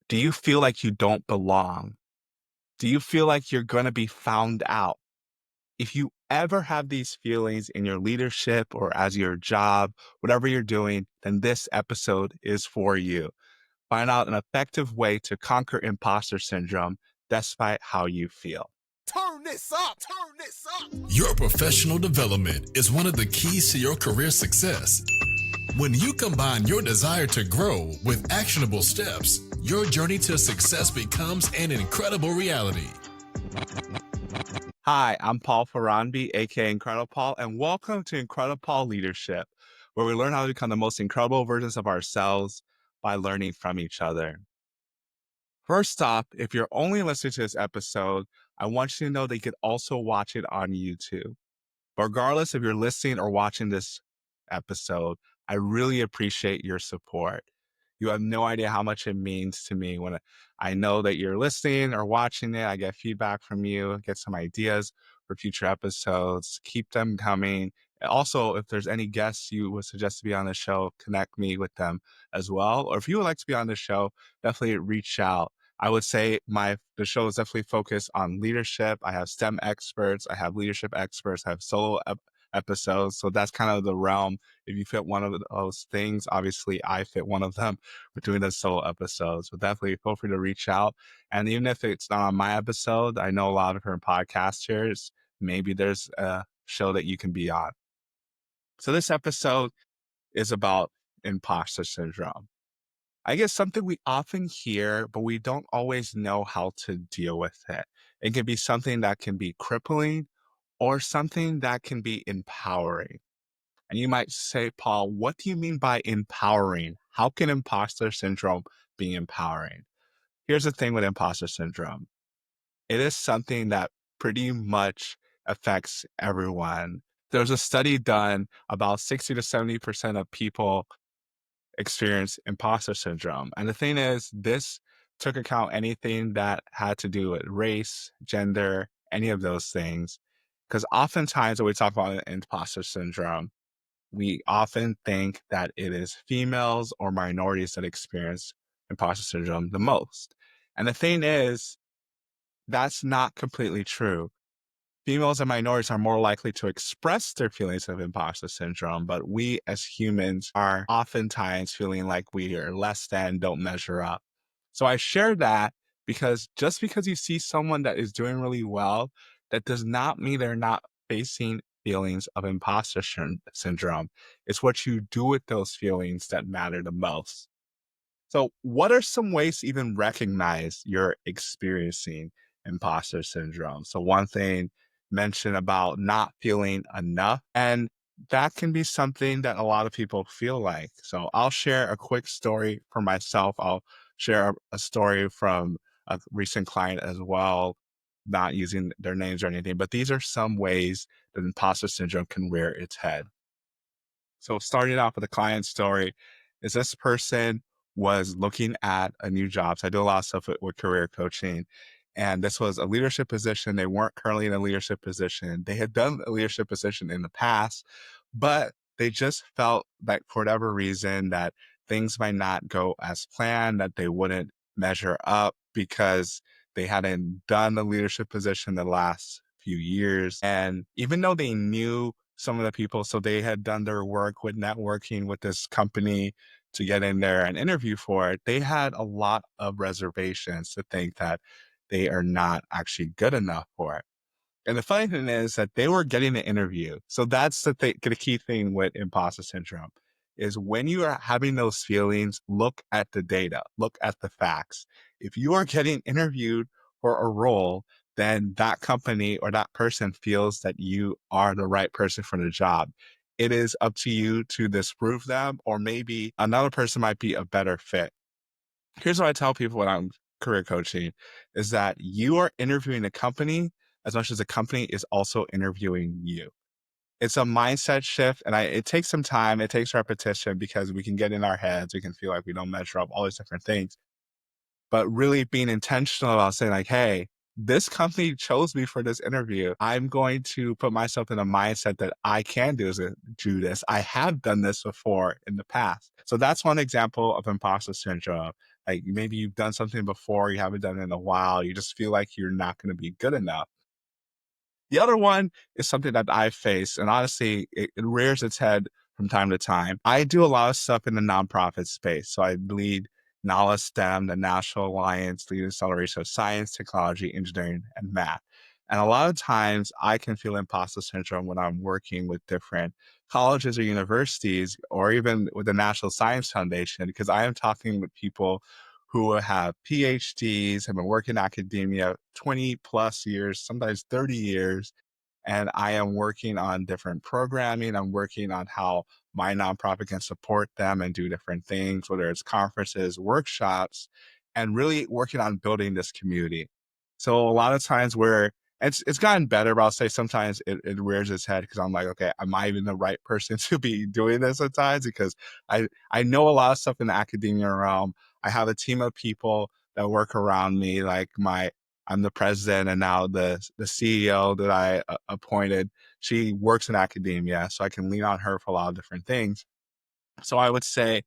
Do you feel like you don't belong? Do you feel like you're going to be found out? If you ever have these feelings in your leadership or as your job, whatever you're doing, then this episode is for you. Find out an effective way to conquer imposter syndrome despite how you feel. Turn this up, turn this up. Your professional development is one of the keys to your career success. When you combine your desire to grow with actionable steps, your journey to success becomes an incredible reality. Hi, I'm Paul Faronbi, aka IncrediPaul, and welcome to IncrediPaul Leadership, where we learn how to become the most incredible versions of ourselves by learning from each other. First off, if you're only listening to this episode, I want you to know that you could also watch it on YouTube. Regardless if you're listening or watching this episode, I really appreciate your support. You have no idea how much it means to me when I know that you're listening or watching it. I get feedback from you, get some ideas for future episodes. Keep them coming. Also, if there's any guests you would suggest to be on the show, connect me with them as well. Or if you would like to be on the show, definitely reach out. I would say the show is definitely focused on leadership. I have STEM experts, I have leadership experts, I have solo episodes. So that's kind of the realm. If you fit one of those things, obviously I fit one of them. We're doing the solo episodes. So definitely feel free to reach out. And even if it's not on my episode, I know a lot of her podcasters, maybe there's a show that you can be on. So this episode is about imposter syndrome. I guess something we often hear, but we don't always know how to deal with it. It can be something that can be crippling or something that can be empowering. And you might say, Paul, what do you mean by empowering? How can imposter syndrome be empowering? Here's the thing with imposter syndrome. It is something that pretty much affects everyone. There's a study done about 60 to 70% of people experience imposter syndrome. And the thing is, this took account anything that had to do with race, gender, any of those things. Because oftentimes when we talk about imposter syndrome, we often think that it is females or minorities that experience imposter syndrome the most. And the thing is, that's not completely true. Females and minorities are more likely to express their feelings of imposter syndrome, but we as humans are oftentimes feeling like we are less than, don't measure up. So I share that because just because you see someone that is doing really well, that does not mean they're not facing feelings of imposter syndrome. It's what you do with those feelings that matter the most. So what are some ways to even recognize you're experiencing imposter syndrome? So one thing mentioned about not feeling enough, and that can be something that a lot of people feel like. So I'll share a quick story for myself. I'll share a story from a recent client as well, not using their names or anything, but these are some ways that imposter syndrome can rear its head. So starting off with a client story is this person was looking at a new job. So I do a lot of stuff with career coaching. And this was a leadership position. They weren't currently in a leadership position. They had done a leadership position in the past, but they just felt like for whatever reason that things might not go as planned, that they wouldn't measure up because they hadn't done the leadership position the last few years. And even though they knew some of the people, so they had done their work with networking with this company to get in there and interview for it, they had a lot of reservations to think that they are not actually good enough for it. And the funny thing is that they were getting the interview. So that's the key thing with imposter syndrome is when you are having those feelings, look at the data, look at the facts. If you are getting interviewed for a role, then that company or that person feels that you are the right person for the job. It is up to you to disprove them, or maybe another person might be a better fit. Here's what I tell people when I'm career coaching is that you are interviewing a company as much as the company is also interviewing you. It's a mindset shift, and it takes some time. It takes repetition because we can get in our heads. We can feel like we don't measure up, all these different things. But really being intentional about saying like, hey, this company chose me for this interview. I'm going to put myself in a mindset that I can do this. I have done this before in the past. So that's one example of imposter syndrome. Like maybe you've done something before, you haven't done it in a while, you just feel like you're not going to be good enough. The other one is something that I face, and honestly, it rears its head from time to time. I do a lot of stuff in the nonprofit space. So I lead NALA STEM, the National Alliance Leading Acceleration of Science, Technology, Engineering, and Math. And a lot of times I can feel imposter syndrome when I'm working with different colleges or universities, or even with the National Science Foundation, because I am talking with people who have PhDs, have been working in academia 20 plus years, sometimes 30 years. And I am working on different programming. I'm working on how my nonprofit can support them and do different things, whether it's conferences, workshops, and really working on building this community. So a lot of times where it's gotten better, but I'll say sometimes it rears its head because I'm like, okay, am I even the right person to be doing this at times? Because I know a lot of stuff in the academia realm. I have a team of people that work around me, like I'm the president, and now the CEO that I appointed, she works in academia, so I can lean on her for a lot of different things. So I would say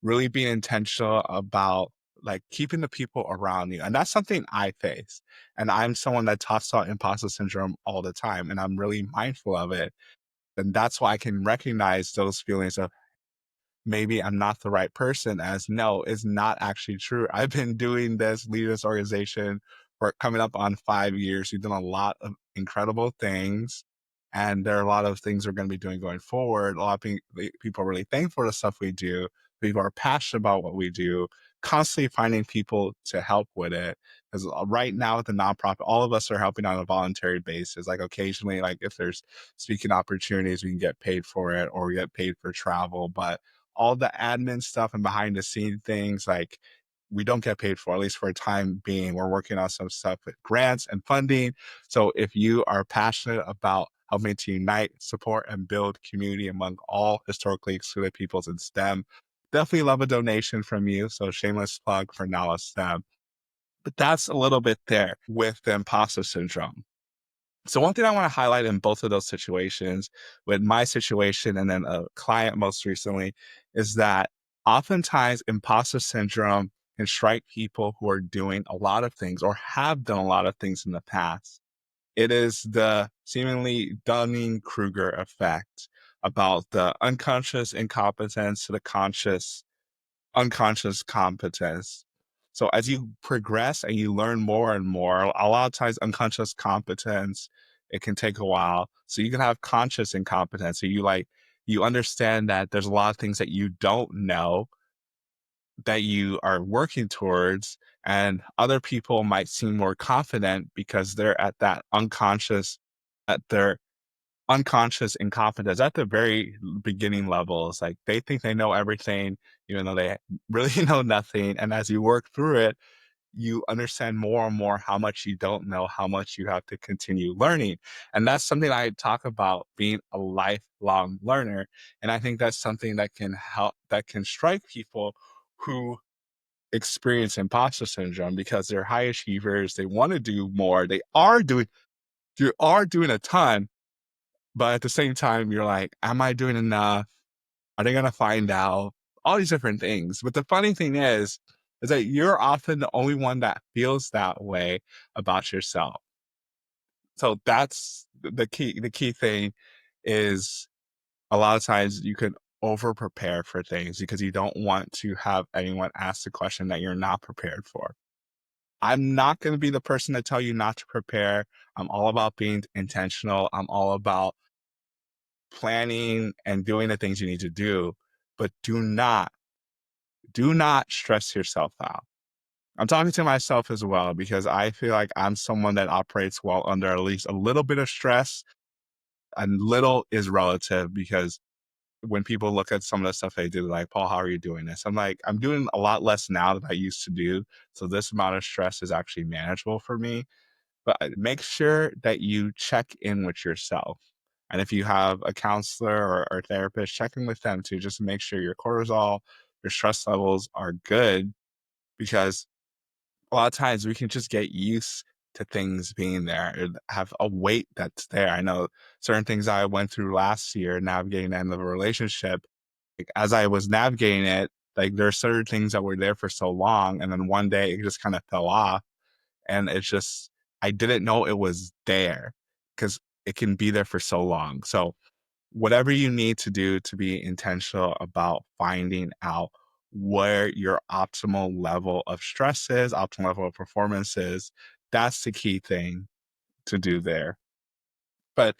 really being intentional about like keeping the people around you. And that's something I face. And I'm someone that talks about imposter syndrome all the time, and I'm really mindful of it. And that's why I can recognize those feelings of maybe I'm not the right person, as no, it's not actually true. I've been doing this, leading this organization for coming up on 5 years. We've done a lot of incredible things. And there are a lot of things we're going to be doing going forward. A lot of people are really thankful for the stuff we do. People are passionate about what we do, constantly finding people to help with it. Because right now with the nonprofit, all of us are helping on a voluntary basis. Like occasionally, like if there's speaking opportunities, we can get paid for it or we get paid for travel. But all the admin stuff and behind the scene things, like we don't get paid for, at least for a time being. We're working on some stuff with grants and funding. So if you are passionate about helping to unite, support, and build community among all historically excluded peoples in STEM, definitely love a donation from you. So shameless plug for NALA STEM. But that's a little bit there with the imposter syndrome. So one thing I want to highlight in both of those situations, with my situation and then a client most recently, is that oftentimes imposter syndrome can strike people who are doing a lot of things or have done a lot of things in the past. It is the seemingly Dunning-Kruger effect about the unconscious incompetence to the conscious unconscious competence. So as you progress and you learn more and more, a lot of times unconscious competence, it can take a while. So you can have conscious incompetence. So you understand that there's a lot of things that you don't know that you are working towards, and other people might seem more confident because they're at that unconscious, at their unconscious incompetence at the very beginning levels. Like they think they know everything, even though they really know nothing. And as you work through it, you understand more and more how much you don't know, how much you have to continue learning. And that's something I talk about, being a lifelong learner. And I think that's something that can help, that can strike people who experience imposter syndrome because they're high achievers. They want to do more. You are doing a ton, but at the same time, you're like, am I doing enough? Are they going to find out? All these different things. But the funny thing is that you're often the only one that feels that way about yourself. So that's the key. The key thing is a lot of times you can over prepare for things because you don't want to have anyone ask the question that you're not prepared for. I'm not going to be the person to tell you not to prepare. I'm all about being intentional. I'm all about planning and doing the things you need to do, but do not stress yourself out. I'm talking to myself as well because I feel like I'm someone that operates well under at least a little bit of stress, and little is relative because when people look at some of the stuff they do, like, Paul, how are you doing this? I'm like, I'm doing a lot less now than I used to do. So this amount of stress is actually manageable for me. But make sure that you check in with yourself. And if you have a counselor or therapist, check in with them too, just to make sure your cortisol, your stress levels are good. Because a lot of times we can just get used to things being there and have a weight that's there. I know certain things I went through last year navigating the end of a relationship. Like, as I was navigating it, Like there are certain things that were there for so long, and then one day it just kind of fell off, and it's just I didn't know it was there because it can be there for so long. So whatever you need to do to be intentional about finding out where your optimal level of stress is, optimal level of performance is, that's the key thing to do there. But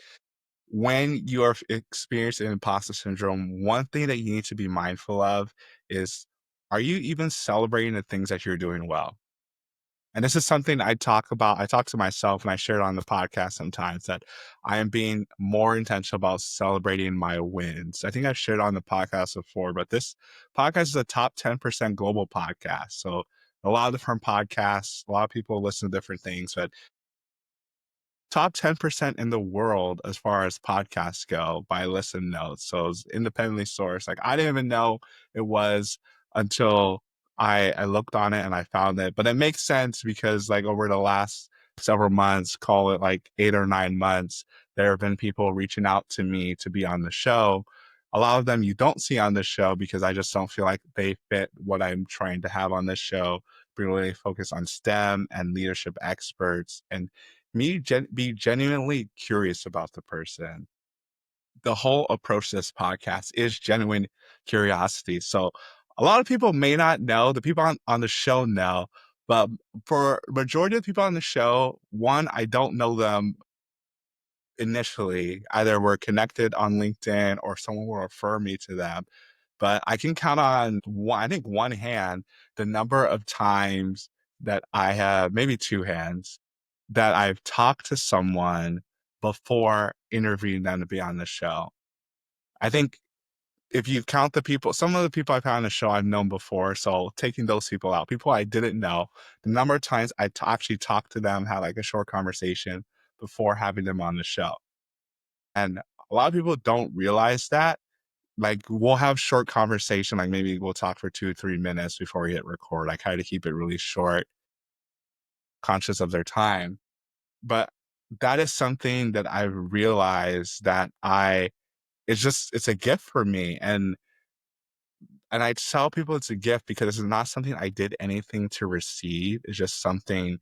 when you're experiencing imposter syndrome, one thing that you need to be mindful of is, are you even celebrating the things that you're doing well? And this is something I talk about. I talk to myself and I share it on the podcast sometimes that I am being more intentional about celebrating my wins. I think I've shared on the podcast before, but this podcast is a top 10% global podcast. So a lot of different podcasts, a lot of people listen to different things, but top 10% in the world as far as podcasts go by listen notes. So it's independently sourced. Like I didn't even know it was until I looked on it and I found it. But it makes sense because like over the last several months, call it like 8 or 9 months, there have been people reaching out to me to be on the show. A lot of them you don't see on the show because I just don't feel like they fit what I'm trying to have on this show. Be really focused on STEM and leadership experts and be genuinely curious about the person. The whole approach to this podcast is genuine curiosity. So a lot of people may not know, the people on the show know, but for majority of the people on the show, one, I don't know them initially. Either we're connected on LinkedIn or someone will refer me to them. But I can count on one, I think one hand, the number of times that I have, maybe two hands, that I've talked to someone before interviewing them to be on the show. I think if you count the people, some of the people I've had on the show I've known before. So taking those people out, people I didn't know, the number of times actually talked to them, had like a short conversation before having them on the show. And a lot of people don't realize that. Like we'll have short conversation, like maybe we'll talk for 2 or 3 minutes before we hit record. I try to keep it really short, conscious of their time. But that is something that I've realized that it's a gift for me. And I tell people it's a gift because it's not something I did anything to receive. It's just something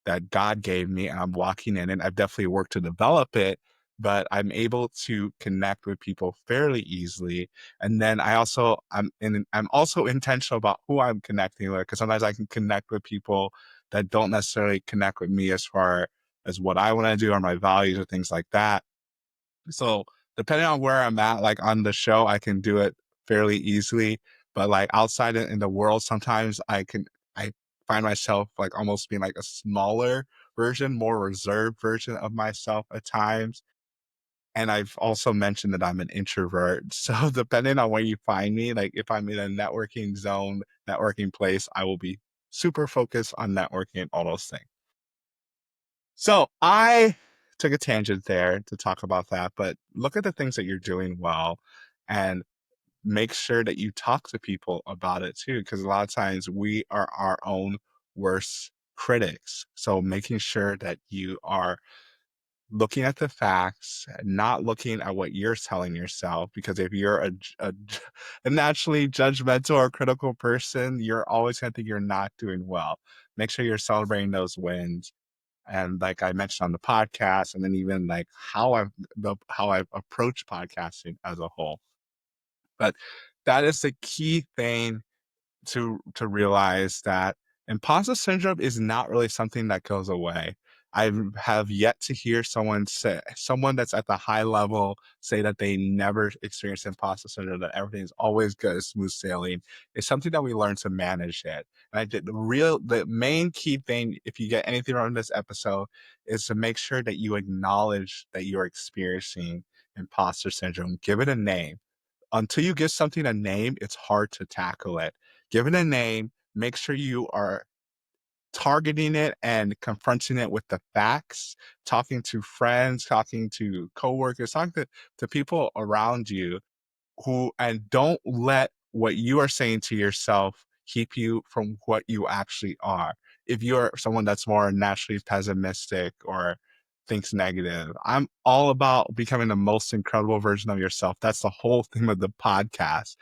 that God gave me and I'm walking in it. I've definitely worked to develop it, but I'm able to connect with people fairly easily. And then I'm also intentional about who I'm connecting with because sometimes I can connect with people that don't necessarily connect with me as far as what I want to do or my values or things like that. So depending on where I'm at, like on the show, I can do it fairly easily. But like outside in the world, sometimes I find myself like almost being like a smaller version, more reserved version of myself at times. And I've also mentioned that I'm an introvert. So depending on where you find me, like if I'm in a networking zone, networking place, I will be super focused on networking and all those things. So I took a tangent there to talk about that, but look at the things that you're doing well and make sure that you talk to people about it too. Because a lot of times we are our own worst critics. So making sure that you are looking at the facts, not looking at what you're telling yourself. Because if you're a naturally judgmental or critical person, you're always going to think you're not doing well. Make sure you're celebrating those wins and like I mentioned on the podcast, and then even like how I've approached podcasting as a whole. But that is the key thing to realize that imposter syndrome is not really something that goes away. I have yet to hear someone that's at the high level say that they never experienced imposter syndrome, that everything's always good, smooth sailing. It's something that we learn to manage it. And I did the main key thing, if you get anything from this episode, is to make sure that you acknowledge that you're experiencing imposter syndrome. Give it a name. Until you give something a name, it's hard to tackle it. Give it a name, make sure you are targeting it and confronting it with the facts, talking to friends, talking to coworkers, talking to people around you and don't let what you are saying to yourself keep you from what you actually are. If you're someone that's more naturally pessimistic or thinks negative, I'm all about becoming the most incredible version of yourself. That's the whole theme of the podcast.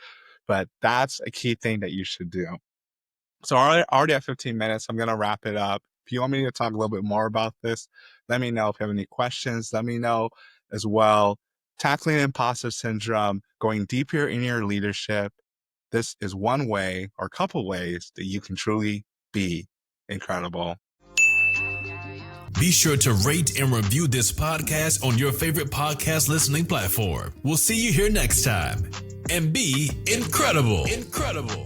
but that's a key thing that you should do. So already at 15 minutes, I'm going to wrap it up. If you want me to talk a little bit more about this, let me know. If you have any questions, let me know as well. Tackling imposter syndrome, going deeper in your leadership. This is one way or a couple ways that you can truly be incredible. Be sure to rate and review this podcast on your favorite podcast listening platform. We'll see you here next time. And be incredible. Incredible.